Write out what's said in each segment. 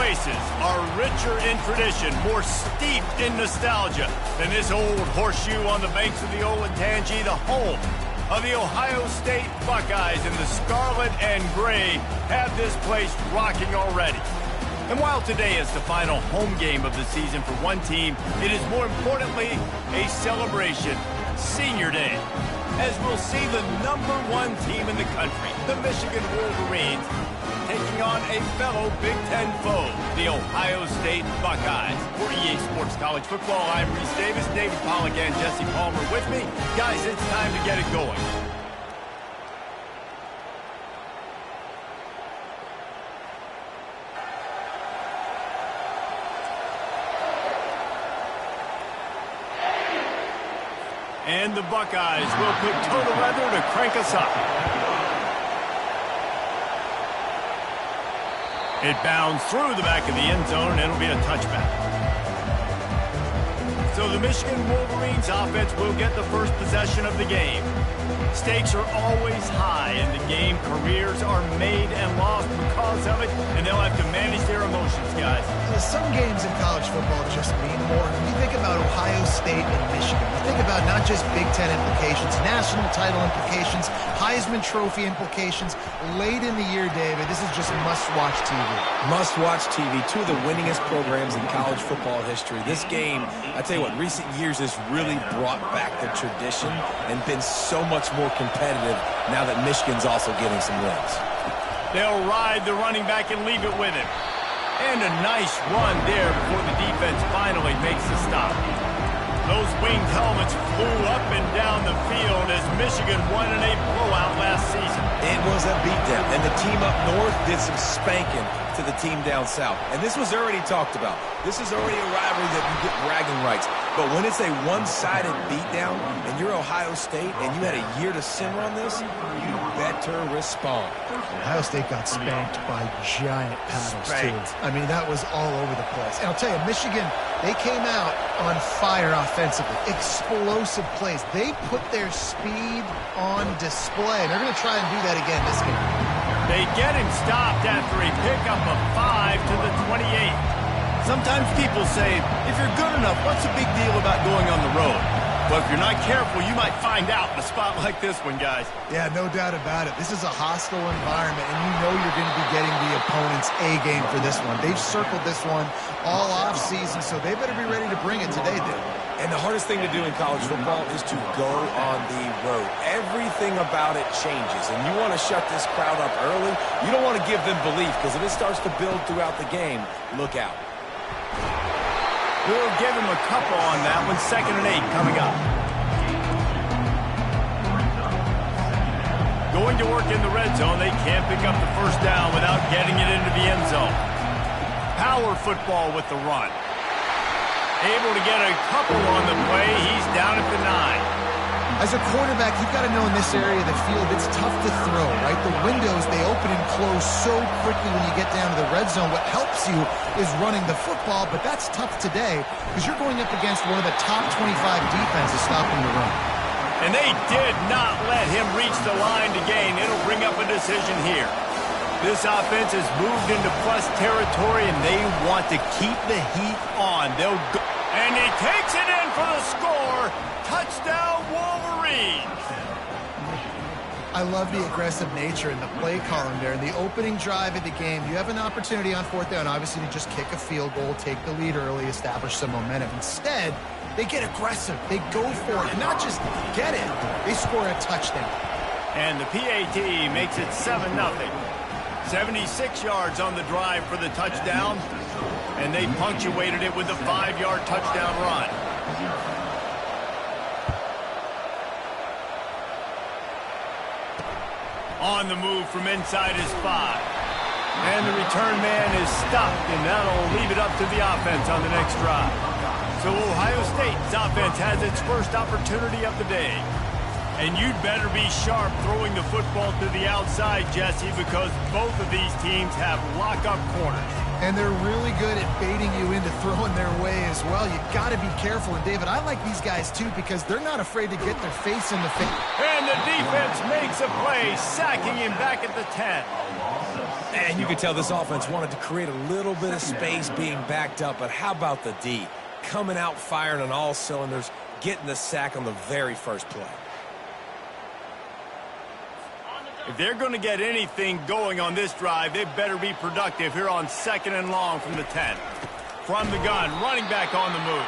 places are richer in tradition, more steeped in nostalgia than this old horseshoe on the banks of the Olentangy, the home of the Ohio State Buckeyes. And the scarlet and gray have this place rocking already. And while today is the final home game of the season for one team, it is more importantly a celebration, Senior Day, as we'll see the #1 team in the country, the Michigan Wolverines, taking on a fellow Big Ten foe, the Ohio State Buckeyes. For EA Sports College Football, I'm Reese Davis, David Pollock, and Jesse Palmer with me. Guys, it's time to get it going. And the Buckeyes will put toe to leather to crank us up. It bounds through the back of the end zone, and it'll be a touchback. So the Michigan Wolverines offense will get the first possession of the game. Stakes are always high in the game. Careers are made and lost because of it, and they'll have to manage their emotions, guys. Some games in college football just mean more. When you think about Ohio State and Michigan, you think about not just Big Ten implications, national title implications, Heisman Trophy implications. Late in the year, David, this is just must-watch TV. Must-watch TV. Two of the winningest programs in college football history. This game, I tell you what, recent years has really brought back the tradition and been so much more competitive now that Michigan's also getting some wins. They'll ride the running back and leave it with him. And a nice run there before the defense finally makes the stop. Those winged helmets flew up and down the field as Michigan won in a blowout last season. It was a beatdown, and the team up north did some spanking to the team down south. And this was already talked about. This is already a rivalry that you get bragging rights. But when it's a one-sided beatdown, and you're Ohio State, and you had a year to simmer on this, you better respond. Ohio State got spanked by giant paddles, too. I mean, that was all over the place. And I'll tell you, Michigan, they came out on fire offensively. Explosive plays. They put their speed on display, and they're going to try and do that again this game. They get him stopped after a pickup of 5 to the 28. Sometimes people say, if you're good enough, what's the big deal about going on the road? But if you're not careful, you might find out in a spot like this one, guys. Yeah, no doubt about it. This is a hostile environment, and you know you're going to be getting the opponent's A game for this one. They've circled this one all offseason, so they better be ready to bring it today, dude. And the hardest thing to do in college football is to go on the road. Everything about it changes, and you want to shut this crowd up early. You don't want to give them belief, because if it starts to build throughout the game, look out. We'll give him a couple on that one. 2nd and 8 coming up. Going to work in the red zone. They can't pick up the first down without getting it into the end zone. Power football with the run. Able to get a couple on the play. He's down at the 9. As a quarterback, you've got to know in this area of the field, it's tough to throw, right? The windows, they open and close so quickly when you get down to the red zone. What helps you is running the football, but that's tough today because you're going up against one of the top 25 defenses stopping the run. And they did not let him reach the line to gain. It'll bring up a decision here. This offense has moved into plus territory, and they want to keep the heat on. They'll go. And he takes it in for the score. Touchdown, Wolverines. I love the aggressive nature in the play column there. In the opening drive of the game, you have an opportunity on 4th down, obviously, to just kick a field goal, take the lead early, establish some momentum. Instead, they get aggressive. They go for it. And not just get it, they score a touchdown. And the PAT makes it 7-0. 76 yards on the drive for the touchdown. And they punctuated it with a 5-yard touchdown run. On the move from inside his 5. And the return man is stopped, and that'll leave it up to the offense on the next drive. So Ohio State's offense has its first opportunity of the day. And you'd better be sharp throwing the football to the outside, Jesse, because both of these teams have lock-up corners. And they're really good at baiting you into throwing their way as well. You got to be careful. And, David, I like these guys, too, because they're not afraid to get their face in the face. And the defense makes a play, sacking him back at the 10. And you could tell this offense wanted to create a little bit of space being backed up, but how about the D? Coming out firing on all cylinders, getting the sack on the very first play. If they're going to get anything going on this drive, they better be productive here on 2nd and long from the 10. From the gun, running back on the move.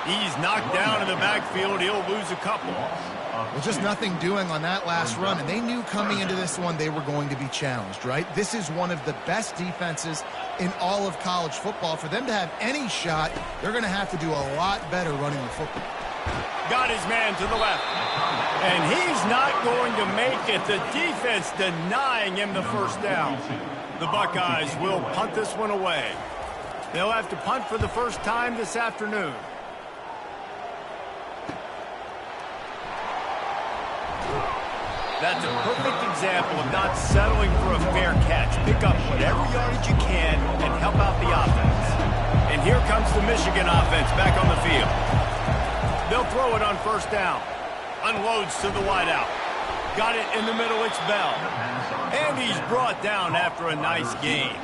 He's knocked down in the backfield. He'll lose a couple. Well, just nothing doing on that last run, and they knew coming into this one they were going to be challenged, right? This is one of the best defenses in all of college football. For them to have any shot, they're going to have to do a lot better running the football. Got his man to the left. And he's not going to make it. The defense denying him the first down. The Buckeyes will punt this one away. They'll have to punt for the first time this afternoon. That's a perfect example of not settling for a fair catch. Pick up whatever yardage you can and help out the offense. And here comes the Michigan offense back on the field. They'll throw it on first down. Unloads to the wideout. Got it in the middle, it's Bell. And he's brought down after a nice gain.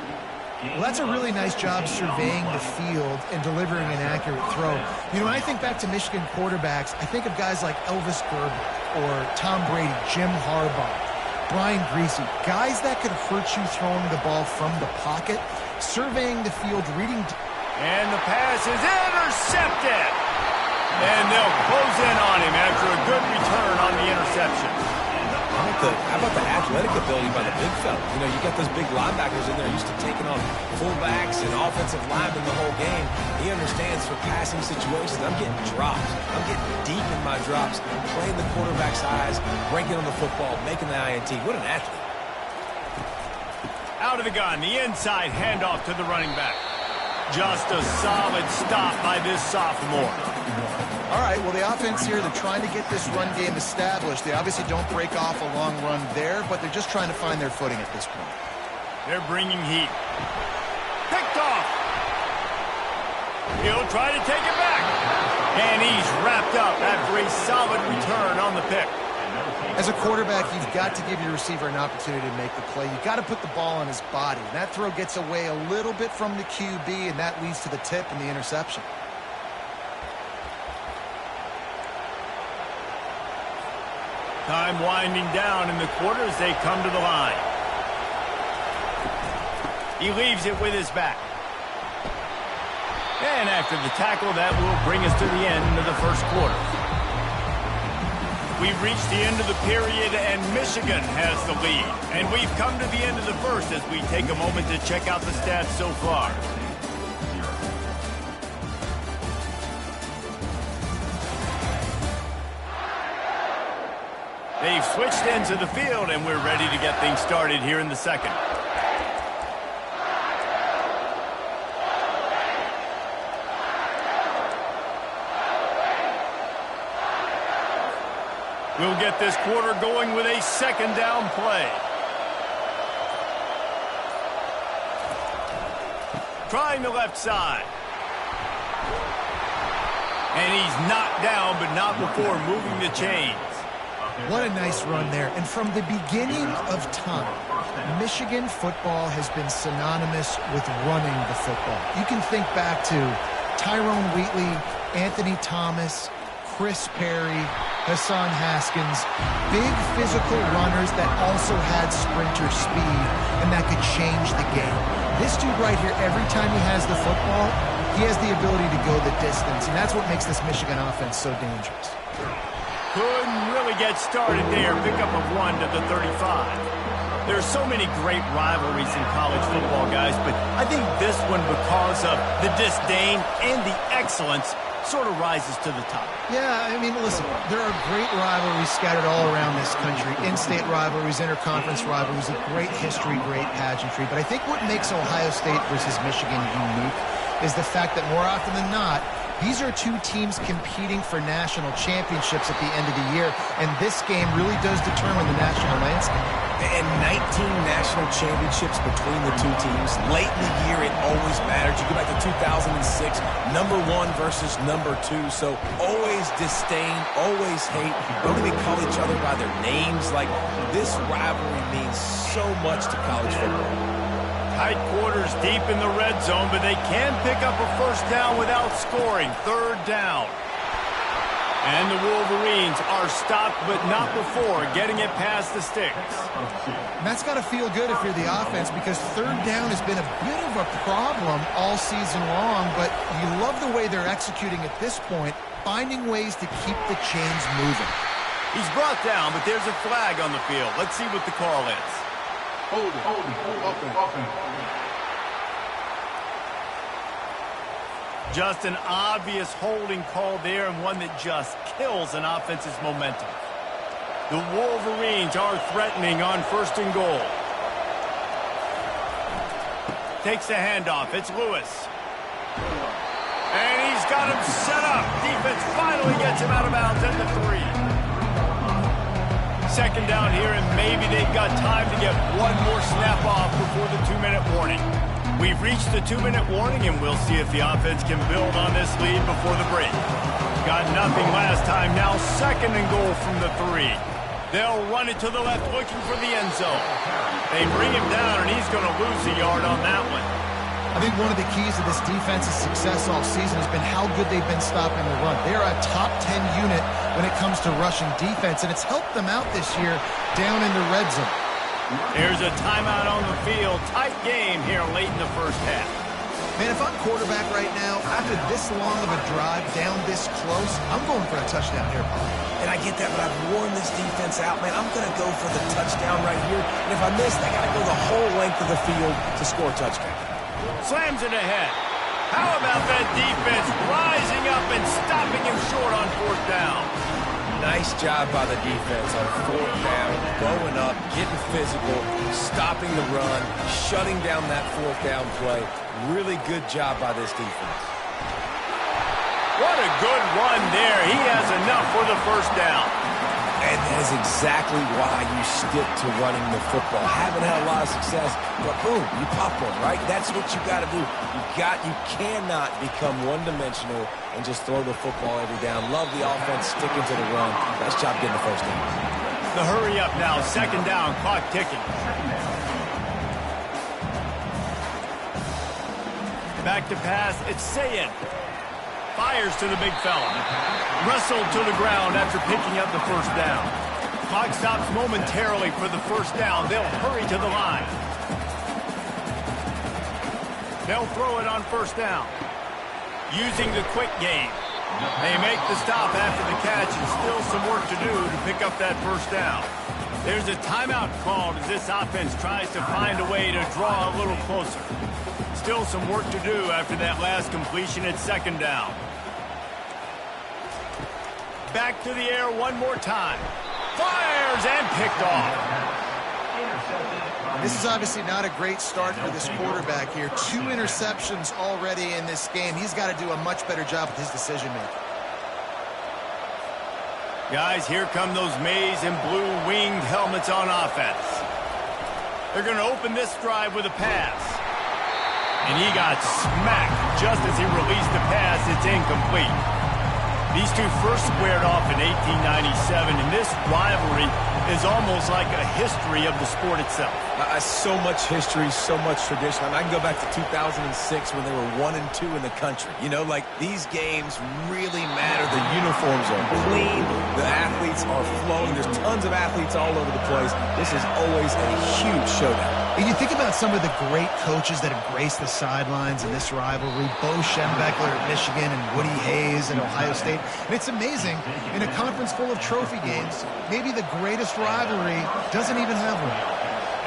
Well, that's a really nice job surveying the field and delivering an accurate throw. You know, when I think back to Michigan quarterbacks, I think of guys like Elvis Gerber or Tom Brady, Jim Harbaugh, Brian Griese, guys that could hurt you throwing the ball from the pocket, surveying the field, reading. And the pass is intercepted. And they'll close in on him after a good return on the interception. How about the athletic ability by the big fella? You know, you got those big linebackers in there used to taking on fullbacks and offensive linemen the whole game. He understands for passing situations. I'm getting drops. I'm getting deep in my drops, playing the quarterback's eyes, breaking on the football, making the INT. What an athlete. Out of the gun, the inside handoff to the running back. Just a solid stop by this sophomore. All right, well, the offense here, they're trying to get this run game established. They obviously don't break off a long run there, but they're just trying to find their footing at this point. They're bringing heat. Picked off. He'll try to take it back. And he's wrapped up after a solid return on the pick. As a quarterback, you've got to give your receiver an opportunity to make the play. You've got to put the ball on his body. And that throw gets away a little bit from the QB, and that leads to the tip and the interception. Time winding down in the quarter as they come to the line. He leaves it with his back. And after the tackle, that will bring us to the end of the first quarter. We've reached the end of the period, and Michigan has the lead. And we've come to the end of the first as we take a moment to check out the stats so far. They've switched ends of the field, and we're ready to get things started here in the second. We'll get this quarter going with a second down play. Trying the left side. And he's knocked down, but not before moving the chains. What a nice run there. And from the beginning of time, Michigan football has been synonymous with running the football. You can think back to Tyrone Wheatley, Anthony Thomas, Chris Perry, Hassan Haskins, big physical runners that also had sprinter speed and that could change the game. This dude right here, every time he has the football, he has the ability to go the distance, and that's what makes this Michigan offense so dangerous. Couldn't really get started there. Pickup of 1 to the 35. There's so many great rivalries in college football, guys, but I think this one, because of the disdain and the excellence, sort of rises to the top. Yeah, I mean, listen, there are great rivalries scattered all around this country. In-state rivalries, interconference rivalries, a great history, great pageantry. But I think what makes Ohio State versus Michigan unique is the fact that more often than not, These are two teams competing for national championships at the end of the year, and this game really does determine the national landscape. And 19 national championships between the two teams. Late in the year, it always matters. You go back to 2006, number 1 versus number 2. So always disdain, always hate. Don't even call each other by their names. Like, this rivalry means so much to college football. Tight quarters deep in the red zone, but they can pick up a first down without scoring. Third down. And the Wolverines are stopped, but not before getting it past the sticks. And that's got to feel good if you're the offense, because third down has been a bit of a problem all season long, but you love the way they're executing at this point, finding ways to keep the chains moving. He's brought down, but there's a flag on the field. Let's see what the call is. Just an obvious holding call there, and one that just kills an offense's momentum. The Wolverines are threatening on 1st and goal. Takes the handoff. It's Lewis. And he's got him set up. Defense finally gets him out of bounds at the 3. Second down here, and maybe they've got time to get one more snap off before the 2-minute warning. We've reached the 2-minute warning, and we'll see if the offense can build on this lead before the break. Got nothing last time. Now 2nd and goal from the 3. They'll run it to the left, looking for the end zone. They bring him down, and he's going to lose a yard on that one. I think one of the keys to this defense's success all season has been how good they've been stopping the run. They're a top 10 unit when it comes to rushing defense, and it's helped them out this year down in the red zone. There's a timeout on the field. Tight game here late in the first half. Man, if I'm quarterback right now, after this long of a drive down this close, I'm going for a touchdown here, Bob. And I get that, but I've worn this defense out, man. I'm going to go for the touchdown right here. And if I miss, I got to go the whole length of the field to score a touchdown. Slams it ahead. How about that defense rising up and stopping him short on 4th down? Nice job by the defense on 4th down, going up, getting physical, stopping the run, shutting down that 4th down play. Really good job by this defense. What a good run there. He has enough for the first down. And that is exactly why you stick to running the football. Haven't had a lot of success, but boom, you pop one, right? That's what you got to do. You cannot become one-dimensional and just throw the football every down. Love the offense, sticking to the run. Nice job getting the first down. The hurry up now, 2nd down, clock ticking. Back to pass, it's Sayin. Fires to the big fella. Wrestled to the ground after picking up the first down. Clock stops momentarily for the first down. They'll hurry to the line. They'll throw it on 1st down. Using the quick game. They make the stop after the catch, and still some work to do to pick up that first down. There's a timeout called as this offense tries to find a way to draw a little closer. Still some work to do after that last completion at 2nd down. Back to the air one more time. Fires and picked off. This is obviously not a great start for this quarterback here. 2 interceptions already in this game. He's got to do a much better job with his decision-making. Guys, here come those maize and blue winged helmets on offense. They're going to open this drive with a pass. And he got smacked just as he released the pass. It's incomplete. These two first squared off in 1897, and this rivalry is almost like a history of the sport itself. So much history, so much tradition. I can go back to 2006 when they were 1-2 in the country. You know, like, these games really matter. The uniforms are clean. The athletes are flowing. There's tons of athletes all over the place. This is always a huge showdown. And you think about some of the great coaches that have graced the sidelines in this rivalry. Bo Schembechler at Michigan and Woody Hayes at Ohio State. And it's amazing, in a conference full of trophy games, maybe the greatest rivalry doesn't even have one.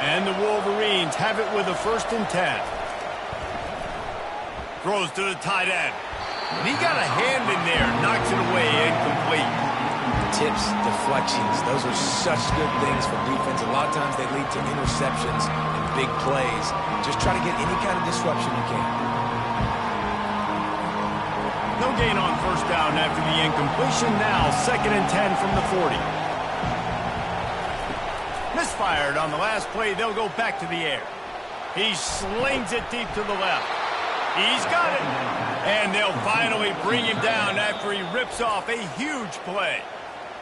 And the Wolverines have it with a 1st and 10. Throws to the tight end. And he got a hand in there, knocks it away, incomplete. Tips, deflections, those are such good things for defense. A lot of times they lead to interceptions and big plays. Just try to get any kind of disruption you can. No gain on first down after the incompletion. Now 2nd and 10 from the 40. Misfired on the last play. They'll go back to the air. He slings it deep to the left. He's got it. And they'll finally bring him down after he rips off a huge play.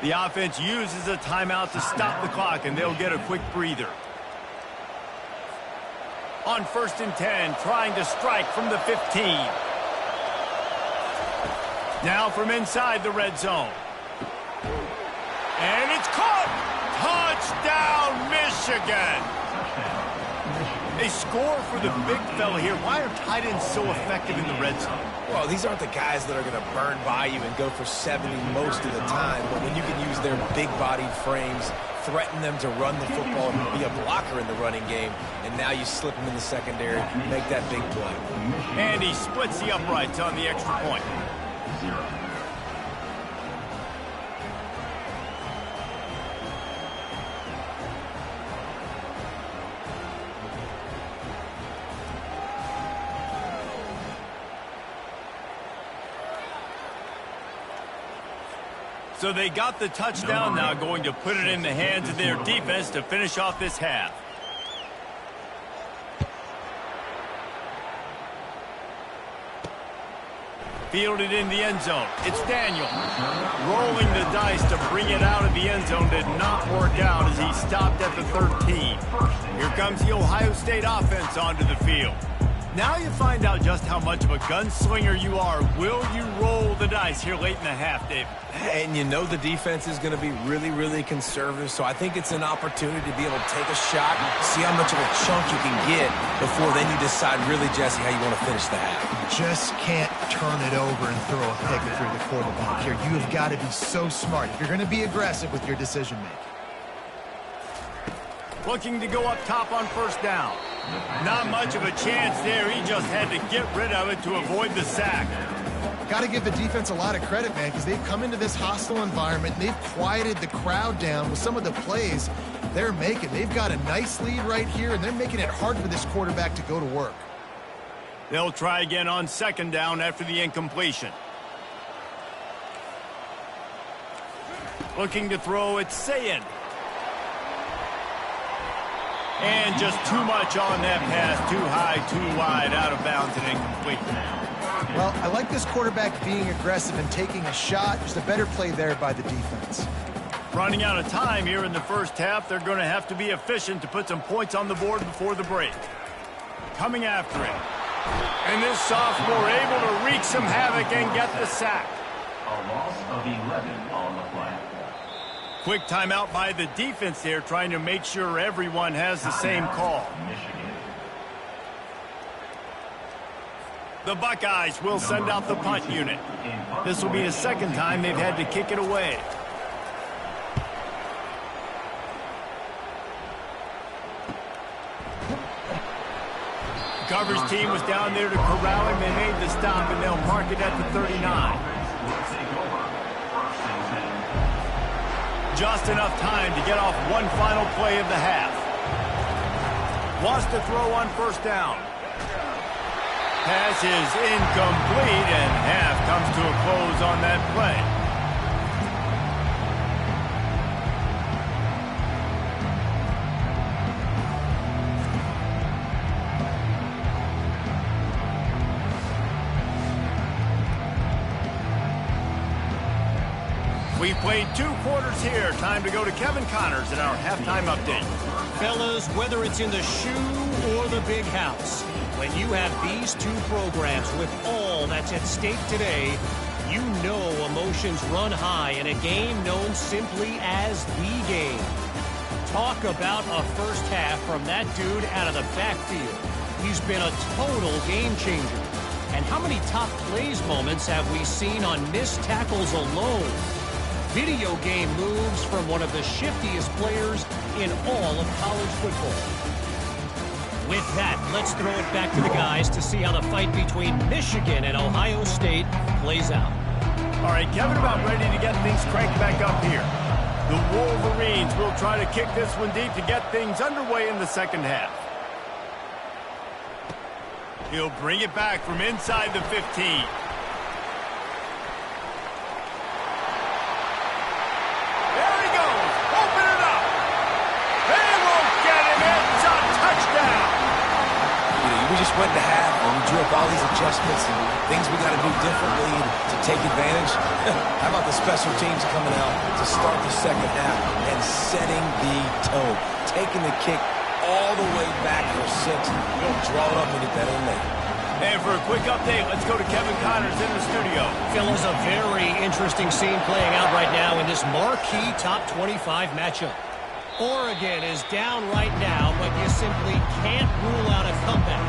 The offense uses a timeout to stop the clock, and they'll get a quick breather. On 1st and 10, trying to strike from the 15. Now from inside the red zone. And it's caught! Touchdown, Michigan! They score for the big fella here. Why are tight ends so effective in the red zone? Well, these aren't the guys that are going to burn by you and go for 70 most of the time. But when you can use their big-bodied frames, threaten them to run the football and be a blocker in the running game, and now you slip them in the secondary, make that big play. And he splits the uprights on the extra point. So they got the touchdown, now going to put it in the hands of their defense to finish off this half. Fielded in the end zone. It's Daniel. Rolling the dice to bring it out of the end zone did not work out as he stopped at the 13. Here comes the Ohio State offense onto the field. Now you find out just how much of a gunslinger you are. Will you roll the dice here late in the half, Dave? And you know the defense is going to be really, really conservative, so I think it's an opportunity to be able to take a shot, see how much of a chunk you can get before then you decide really, Jesse, how you want to finish the half. You just can't turn it over and throw a pick if you're the quarterback here. You have got to be so smart if you're going to be aggressive with your decision-making. Looking to go up top on first down. Not much of a chance there. He just had to get rid of it to avoid the sack. Got to give the defense a lot of credit, man, because they've come into this hostile environment. And they've quieted the crowd down with some of the plays they're making. They've got a nice lead right here, and they're making it hard for this quarterback to go to work. They'll try again on 2nd down after the incompletion. Looking to throw, it's Sayin. And just too much on that pass. Too high, too wide, out of bounds and incomplete. Well, I like this quarterback being aggressive and taking a shot. Just a better play there by the defense. Running out of time here in the first half. They're going to have to be efficient to put some points on the board before the break. Coming after it. And this sophomore able to wreak some havoc and get the sack. A loss of 11 on the play. Quick timeout by the defense there, trying to make sure everyone has the same call. The Buckeyes will send out the punt unit. This will be the 2nd time they've had to kick it away. Coverage team was down there to corral him. They made the stop, and they'll mark it at the 39. Just enough time to get off one final play of the half. Wants to throw on first down. Pass is incomplete, and half comes to a close on that play. We played 2 quarters here. Time to go to Kevin Connors in our halftime update. Fellas, whether it's in the shoe or the big house, when you have these 2 programs with all that's at stake today, you know emotions run high in a game known simply as the game. Talk about a first half from that dude out of the backfield. He's been a total game changer. And how many top plays moments have we seen on missed tackles alone? Video game moves from one of the shiftiest players in all of college football. With that, let's throw it back to the guys to see how the fight between Michigan and Ohio State plays out. All right, Kevin, about ready to get things cranked back up here. The Wolverines will try to kick this one deep to get things underway in the second half. He'll bring it back from inside the 15. went to half and we drew up all these adjustments and things we got to do differently to take advantage. How about the special teams coming out to start the second half and setting the tone, taking the kick all the way back for 6. You don't draw it up any better than that. And for a quick update, let's go to Kevin Connors in the studio. Phil, is a very interesting scene playing out right now in this marquee top 25 matchup. Oregon is down right now, but you simply can't rule out a comeback.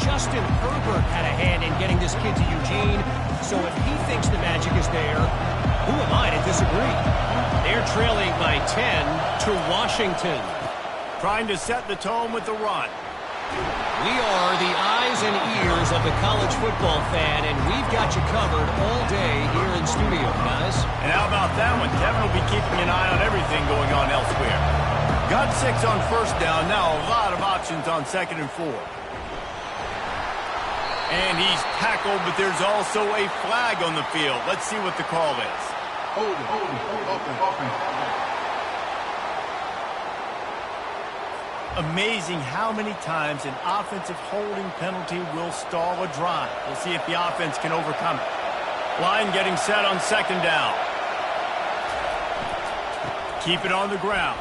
Justin Herbert had a hand in getting this kid to Eugene, so if he thinks the magic is there, who am I to disagree? They're trailing by 10 to Washington. Trying to set the tone with the run. We are the eyes and ears of the college football fan, and we've got you covered all day here in studio, guys. And how about that one? Kevin will be keeping an eye on everything going on elsewhere. Got 6 on first down. Now a lot of options on 2nd and 4. And he's tackled, but there's also a flag on the field. Let's see what the call is. Amazing how many times an offensive holding penalty will stall a drive. We'll see if the offense can overcome it. Line getting set on 2nd down. Keep it on the ground.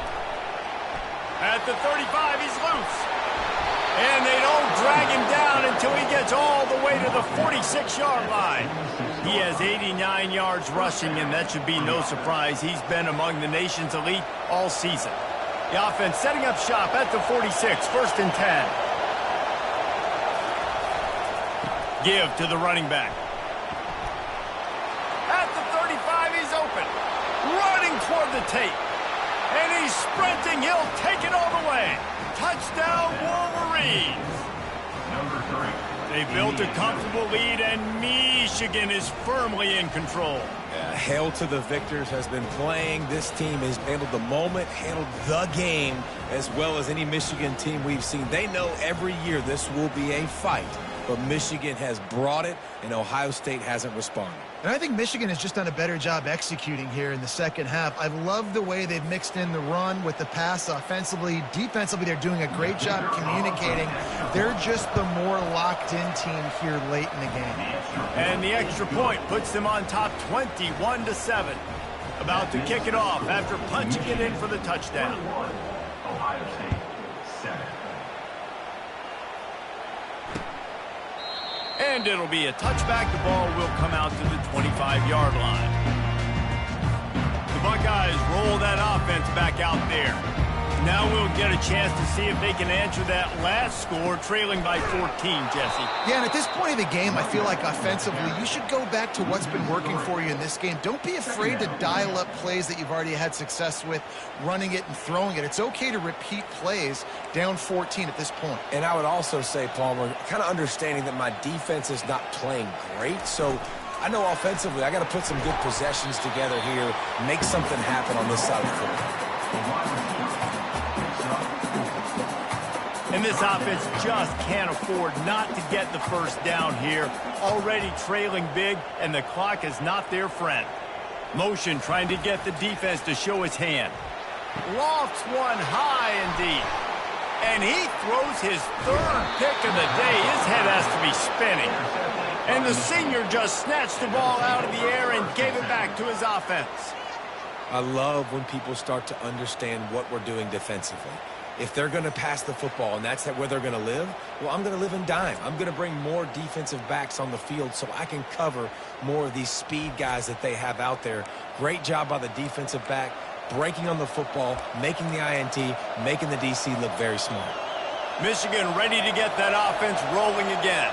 At the 35, he's loose. And they don't drag him down until he gets all the way to the 46-yard line. He has 89 yards rushing, and that should be no surprise. He's been among the nation's elite all season. The offense setting up shop at the 46, 1st and 10. Give to the running back. At the 35, he's open. Running toward the tape. And he's sprinting. He'll take it all the way. Touchdown, Wolverines. Number 3. They built a comfortable lead, and Michigan is firmly in control. Hail to the victors has been playing. This team has handled the moment, handled the game as well as any Michigan team we've seen. They know every year this will be a fight, but Michigan has brought it, and Ohio State hasn't responded. And I think Michigan has just done a better job executing here in the second half. I love the way they've mixed in the run with the pass offensively. Defensively, they're doing a great job communicating. They're just the more locked-in team here late in the game. And the extra point puts them on top 21-7. About to kick it off after punching it in for the touchdown. Ohio State 7. And it'll be a touchback. The ball will come out to the 25-yard line. The Buckeyes roll that offense back out there. Now we'll get a chance to see if they can answer that last score, trailing by 14, Jesse. Yeah, and at this point of the game, I feel like offensively, you should go back to what's been working for you in this game. Don't be afraid to dial up plays that you've already had success with, running it and throwing it. It's okay to repeat plays down 14 at this point. And I would also say, Palmer, kind of understanding that my defense is not playing great, so I know offensively I got to put some good possessions together here, make something happen on this side of the football. And this offense just can't afford not to get the first down here. Already trailing big, and the clock is not their friend. Motion trying to get the defense to show his hand. Lofts one high and deep. And he throws his 3rd pick of the day. His head has to be spinning. And the senior just snatched the ball out of the air and gave it back to his offense. I love when people start to understand what we're doing defensively. If they're going to pass the football and that's where they're going to live, well, I'm going to live in dime. I'm going to bring more defensive backs on the field so I can cover more of these speed guys that they have out there. Great job by the defensive back, breaking on the football, making the INT, making the DC look very smart. Michigan ready to get that offense rolling again.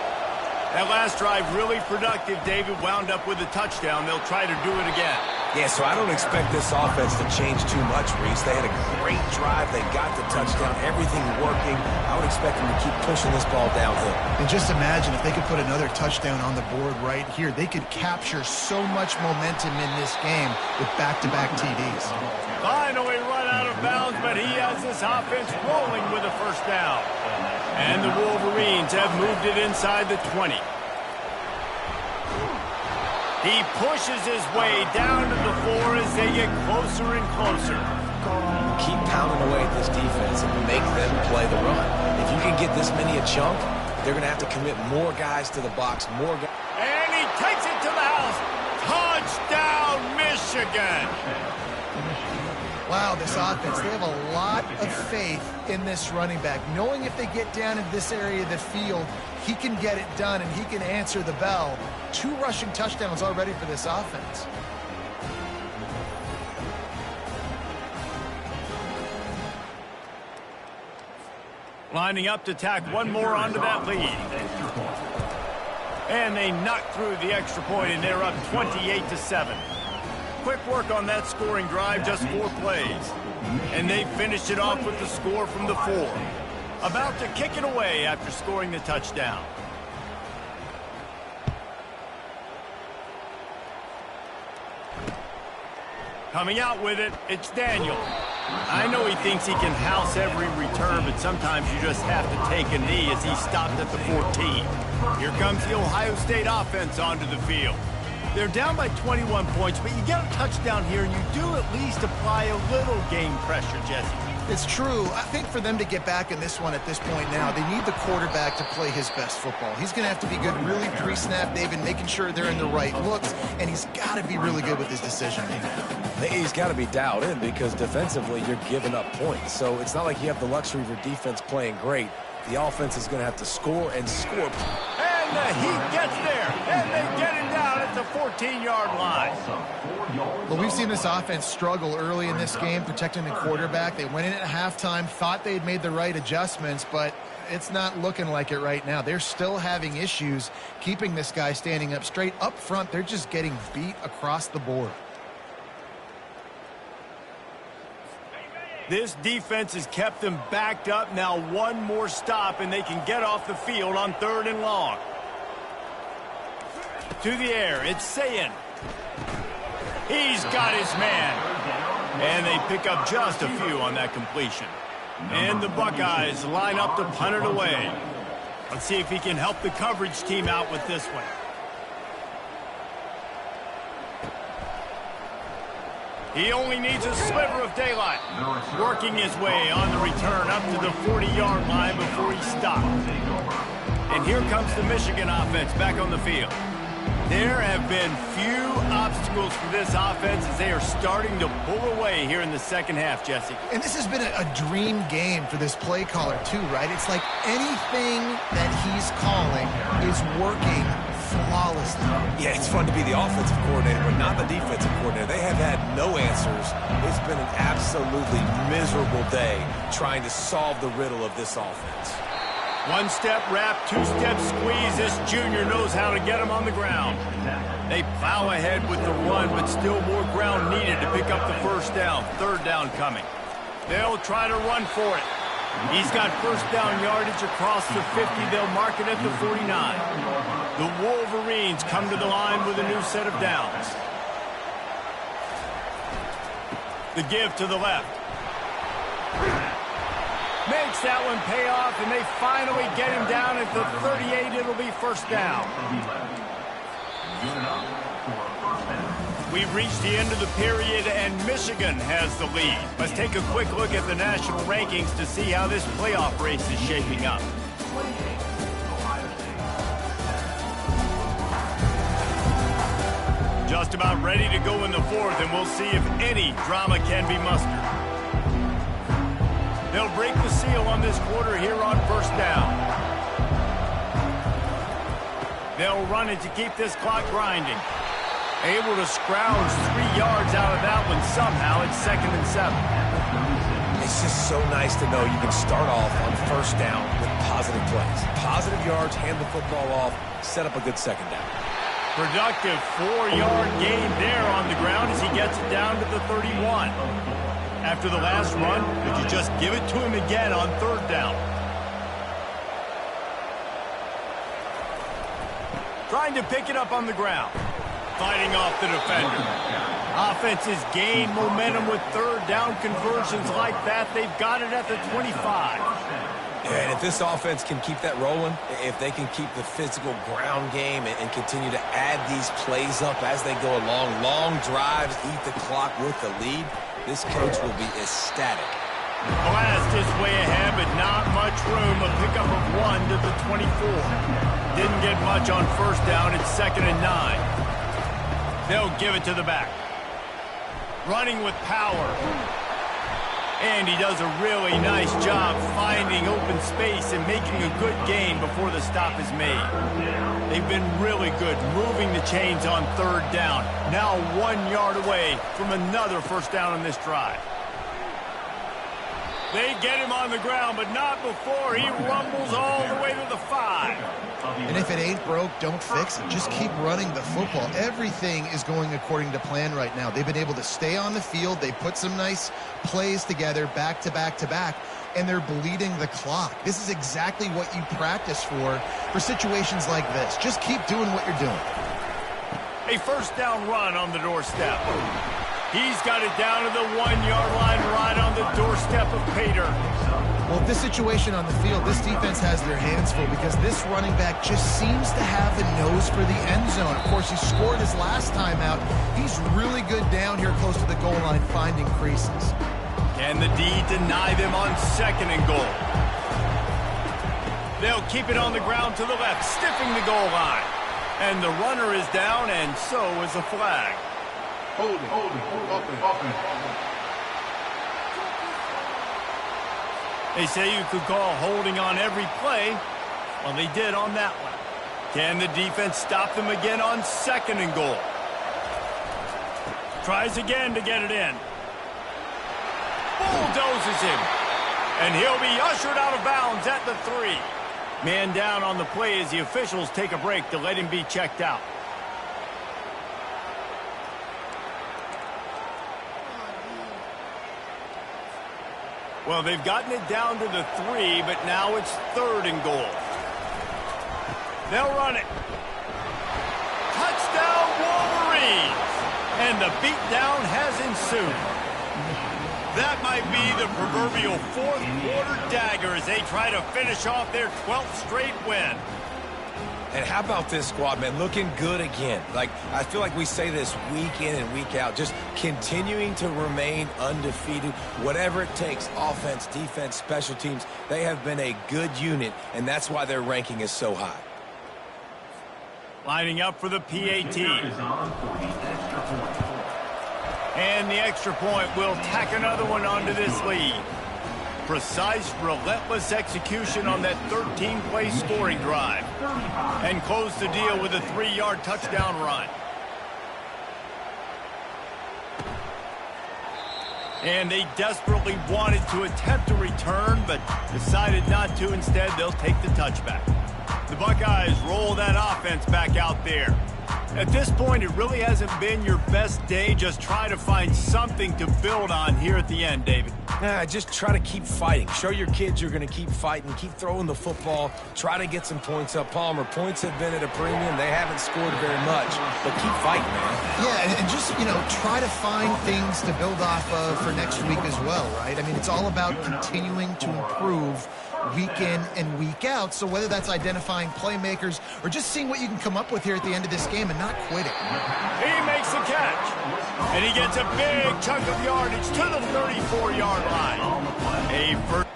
That last drive really productive. David wound up with a touchdown. They'll try to do it again. Yeah, so I don't expect this offense to change too much, Reese. They had a great drive. They got the touchdown. Everything working. I would expect them to keep pushing this ball downhill. And just imagine if they could put another touchdown on the board right here. They could capture so much momentum in this game with back-to-back TDs. Finally run out of bounds, but he has this offense rolling with a first down. And the Wolverines have moved it inside the 20. He pushes his way down to the floor as they get closer and closer. Keep pounding away at this defense and make them play the run. If you can get this many a chunk, they're going to have to commit more guys to the box, more guys. And he takes it to the house. Touchdown, Michigan. Wow, this offense, they have a lot of faith in this running back. Knowing if they get down in this area of the field, he can get it done and he can answer the bell. 2 rushing touchdowns already for this offense. Lining up to tack one more onto that lead. And they knock through the extra point, and they're up 28-7. Quick work on that scoring drive, just 4 plays. And they finished it off with the score from the 4. About to kick it away after scoring the touchdown. Coming out with it, it's Daniel. I know he thinks he can house every return, but sometimes you just have to take a knee as he stopped at the 14. Here comes the Ohio State offense onto the field. They're down by 21 points, but you get a touchdown here, and you do at least apply a little game pressure, Jesse. It's true. I think for them to get back in this one at this point now, they need the quarterback to play his best football. He's going to have to be good really pre-snap, David, making sure they're in the right looks, and he's got to be really good with his decision-making. He's got to be dialed in because defensively you're giving up points. So it's not like you have the luxury of your defense playing great. The offense is going to have to score and score. And the Heat gets there, and they get it down at the 14-yard line. Well, we've seen this offense struggle early in this game, protecting the quarterback. They went in at halftime, thought they'd made the right adjustments, but it's not looking like it right now. They're still having issues keeping this guy standing up straight. Up front, they're just getting beat across the board. This defense has kept them backed up. Now one more stop, and they can get off the field on 3rd and long. To the air, it's Sayin. He's got his man. And they pick up just a few on that completion. And the Buckeyes line up to punt it away. Let's see if he can help the coverage team out with this one. He only needs a sliver of daylight. Working his way on the return up to the 40-yard line before he stopped. And here comes the Michigan offense back on the field. There have been few obstacles for this offense as they are starting to pull away here in the second half, Jesse. And this has been a dream game for this play caller too, right? It's like anything that he's calling is working flawlessly. Yeah, it's fun to be the offensive coordinator, but not the defensive coordinator. They have had no answers. It's been an absolutely miserable day trying to solve the riddle of this offense. One-step wrap, two-step squeeze. This junior knows how to get him on the ground. They plow ahead with the run, but still more ground needed to pick up the first down. 3rd down coming. They'll try to run for it. He's got first down yardage across the 50. They'll mark it at the 49. The Wolverines come to the line with a new set of downs. The give to the left. Makes that one pay off, and they finally get him down at the 38. It'll be first down. We've reached the end of the period, and Michigan has the lead. Let's take a quick look at the national rankings to see how this playoff race is shaping up. Just about ready to go in the 4th, and we'll see if any drama can be mustered. They'll break the seal on this quarter here on first down. They'll run it to keep this clock grinding. Able to scrounge 3 yards out of that one somehow. It's 2nd and 7. It's just so nice to know you can start off on first down with positive plays. Positive yards, hand the football off, set up a good second down. Productive 4-yard gain there on the ground as he gets it down to the 31. After the last run, could you just give it to him again on 3rd down? Trying to pick it up on the ground. Fighting off the defender. Offenses gain momentum with 3rd down conversions like that. They've got it at the 25. And if this offense can keep that rolling, if they can keep the physical ground game and continue to add these plays up as they go along, long drives, eat the clock with the lead, this coach will be ecstatic. Blast is way ahead, but not much room. A pickup of 1 to the 24. Didn't get much on first down. It's 2nd and 9. They'll give it to the back. Running with power. And he does a really nice job finding open space and making a good gain before the stop is made. They've been really good moving the chains on 3rd down. Now 1 yard away from another first down in this drive. They get him on the ground, but not before he rumbles all the way to the 5. And if it ain't broke, don't fix it. Just keep running the football. Everything is going according to plan right now. They've been able to stay on the field. They put some nice plays together back to back to back, and they're bleeding the clock. This is exactly what you practice for situations like this. Just keep doing what you're doing. A first down run on the doorstep. He's got it down to the 1 yard line right on the doorstep of Pater. Well, this situation on the field, this defense has their hands full because this running back just seems to have a nose for the end zone. Of course, he scored his last time out. He's really good down here close to the goal line finding creases. Can the D deny them on 2nd and goal? They'll keep it on the ground to the left, stiffing the goal line. And the runner is down, and so is a flag. Hold it. They say you could call holding on every play. Well, they did on that one. Can the defense stop them again on 2nd and goal? Tries again to get it in. Bulldozes him. And he'll be ushered out of bounds at the 3. Man down on the play as the officials take a break to let him be checked out. Well, they've gotten it down to the 3, but now it's 3rd and goal. They'll run it. Touchdown, Wolverines! And the beatdown has ensued. That might be the proverbial 4th quarter dagger as they try to finish off their 12th straight win. And how about this squad, man? Looking good again. Like, I feel like we say this week in and week out, just continuing to remain undefeated. Whatever it takes, offense, defense, special teams, they have been a good unit, and that's why their ranking is so high. Lining up for the PAT. And the extra point will tack another one onto this lead. Precise, relentless execution on that 13-play scoring drive. And close the deal with a 3-yard touchdown run. And they desperately wanted to attempt a return, but decided not to. Instead, they'll take the touchback. The Buckeyes roll that offense back out there. At this point, it really hasn't been your best day. Just try to find something to build on here at the end, David. Just try to keep fighting. Show your kids you're going to keep fighting. Keep throwing the football. Try to get some points up. Palmer, points have been at a premium. They haven't scored very much, but keep fighting, man. Yeah, and just, try to find things to build off of for next week as well, right? I mean, it's all about continuing to improve week in and week out. So whether that's identifying playmakers or just seeing what you can come up with here at the end of this game and not quitting. He makes the catch. And he gets a big chunk of yardage to the 34-yard line. A first.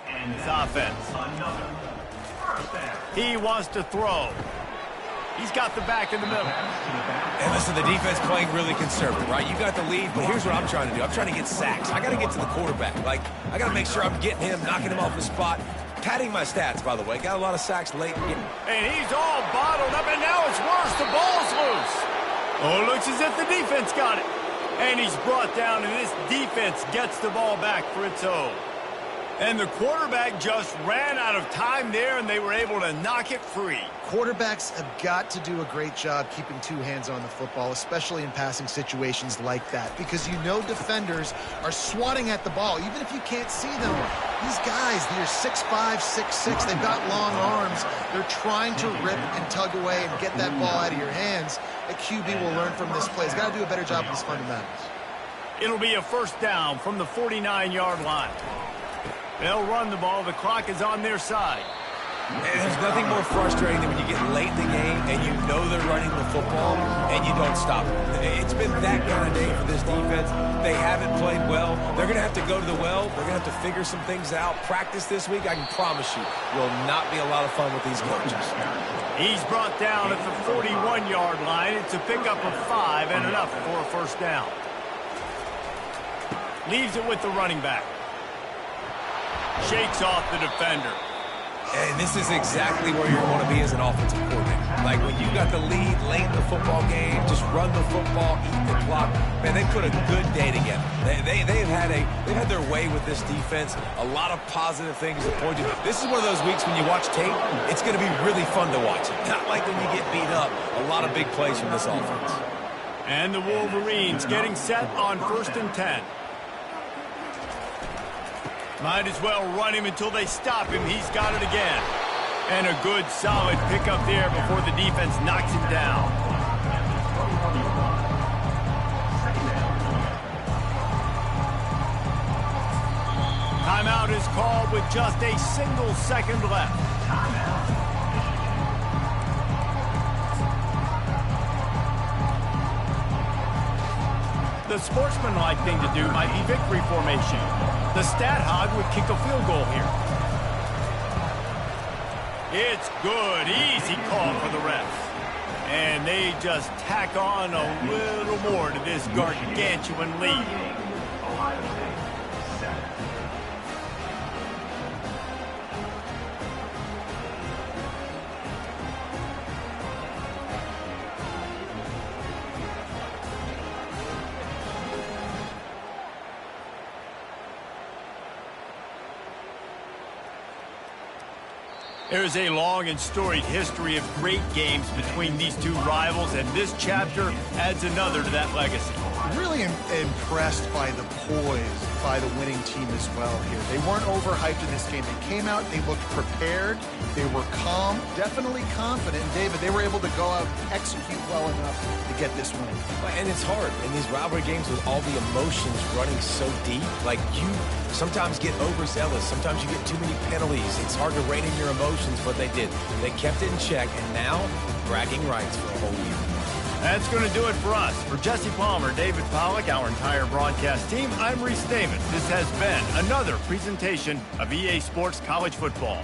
And his offense. He wants to throw. He's got the back in the middle. And listen, the defense playing really conservative, right? You got the lead, but here's what I'm trying to do. I'm trying to get sacks. I got to get to the quarterback. Like, I got to make sure I'm getting him, knocking him off his spot. Padding my stats, by the way. Got a lot of sacks late. And he's all bottled up, and now it's worse. The ball's loose. Oh, it looks as if the defense got it. And he's brought down, and this defense gets the ball back for its own. And the quarterback just ran out of time there, and they were able to knock it free. Quarterbacks have got to do a great job keeping two hands on the football, especially in passing situations like that, because you know defenders are swatting at the ball. Even if you can't see them, these guys, they're 6'5", 6'6", they've got long arms. They're trying to rip and tug away and get that ball out of your hands. A QB will learn from this play. He's got to do a better job with his fundamentals. It'll be a first down from the 49-yard line. They'll run the ball. The clock is on their side. And there's nothing more frustrating than when you get late in the game and you know they're running the football and you don't stop it. It's been that kind of day for this defense. They haven't played well. They're going to have to go to the well. They're going to have to figure some things out. Practice this week, I can promise you, will not be a lot of fun with these coaches. He's brought down at the 41-yard line. It's a pickup of 5 and enough for a first down. Leaves it with the running back. Shakes off the defender. And this is exactly where you want to be as an offensive coordinator. Like when you got the lead late in the football game, just run the football, eat the clock. Man, they put a good day together. They've had their way with this defense. A lot of positive things to point to. This is one of those weeks when you watch tape, it's going to be really fun to watch it. Not like when you get beat up. A lot of big plays from this offense. And the Wolverines getting set on 1st and 10. Might as well run him until they stop him. He's got it again. And a good, solid pickup there before the defense knocks him down. Timeout is called with just a single second left. The sportsmanlike thing to do might be victory formation. The stat hog would kick a field goal here. It's good. Easy call for the refs. And they just tack on a little more to this gargantuan lead. Ohio State 7. There's a long and storied history of great games between these two rivals, and this chapter adds another to that legacy. Really impressed by the poise by the winning team as well here. They weren't overhyped in this game. They came out, they looked prepared, they were calm, definitely confident. And David, they were able to go out and execute well enough to get this win. And it's hard in these rivalry games with all the emotions running so deep. Like, you sometimes get overzealous. Sometimes you get too many penalties. It's hard to rein in your emotions, but they did. They kept it in check, and now bragging rights for a whole year. That's going to do it for us. For Jesse Palmer, David Pollack, our entire broadcast team, I'm Reese Davis. This has been another presentation of EA Sports College Football.